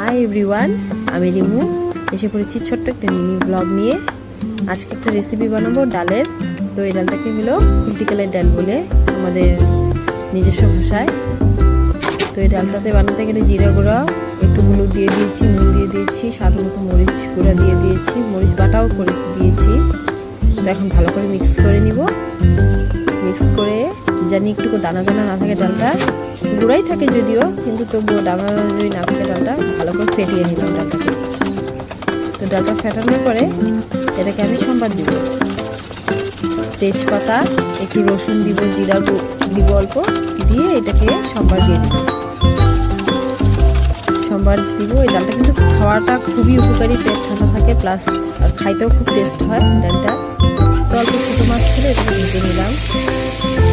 Hi everyone, আমি রিমু এসে পড়েছি ছোট্ট একটা মিনি ব্লগ নিয়ে। আজকে একটা রেসিপি বানাবো ডালের। তো এই ডালটাকে হলো পলিটিক্যালের ডাল বলে আমাদের নিজস্ব ভাষায়। তো এই ডালটাতে বানাতে গেলে জিরা গুঁড়া, একটু হলুদ দিয়ে দিয়েছি, নুন দিয়ে দিয়েছি, স্বাদ মতো মরিচ গুঁড়া দিয়ে দিয়েছি, মরিচ বাটাও করে দিয়েছি। তো এখন ভালো করে মিক্স করে নিব। মিক্স করে জানি একটু দানা দানা না থাকে, ডালটা গুঁড়াই থাকে যদিও, কিন্তু তবুও দানা যদি না থাকে ডালটা ভালো করে ফেটিয়ে নিলাম ডালটাকে। তো ডালটা ফেটানোর পরে এটাকে আমি সম্বাদ দিব। তেজপাতা, একটু রসুন দিব, জিরা দিব অল্প, দিয়ে এটাকে সম্বাদ দিয়ে দিব। সম্বাদ দিব। এই ডালটা কিন্তু খাওয়াটা খুবই উপকারী, পেট ঠান্ডা থাকে, প্লাস আর খাইতেও খুব টেস্ট হয় ডালটা। তো অল্প ছোটো মাছ ছিল, এটাকে ভেজে নিলাম।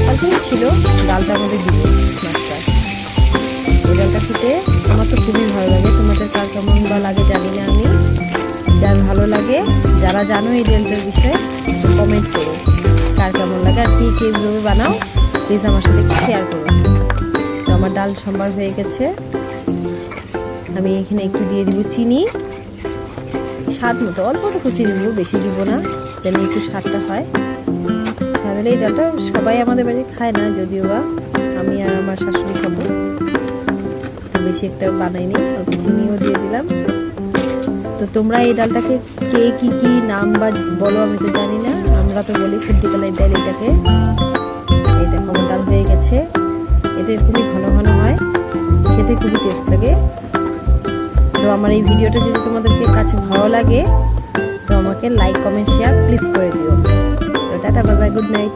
অল্প ছিল, ডালটার মধ্যে দিব মাছটা। এই ডালটা খেতে আমার তো খুবই ভালো লাগে। তোমাদের কার কেমন বা লাগে জানি না আমি। যার ভালো লাগে, যারা জানো এই ডালটার বিষয়ে, কমেন্ট করো কার কেমন লাগে, আর কি কীভাবে বানাও প্লিজ আমার সাথে একটু শেয়ার করো। তো আমার ডাল সম্বার হয়ে গেছে। আমি এখানে একটু দিয়ে দিব চিনি, স্বাদ মতো অল্পটুকু চিনি দিব, বেশি দিব না, যেন একটু স্বাদটা হয়। তাহলে এই ডালটা সবাই আমাদের বাড়ি খায় না, যদিও বা আমি আর আমার শাশুড়ি খাবো, তো বেশি একটা বানাইনি, অল্প চিনিও দিয়ে দিলাম। তো তোমরা এই ডালটাকে কে কি কি নাম বা বলো আমি তো জানি না, আমরা তো বলি পলিটিক্যালের ডাল এটাকে। এই দেখো আমার ডাল হয়ে গেছে। এটা এরকমই ঘন ঘন হয়, খেতে খুবই টেস্ট লাগে। তো আমার এই ভিডিওটা যদি তোমাদেরকে কাছে ভালো লাগে, তো আমাকে লাইক কমেন্ট শেয়ার প্লিজ করে দিও। তো tata, bye bye, good night.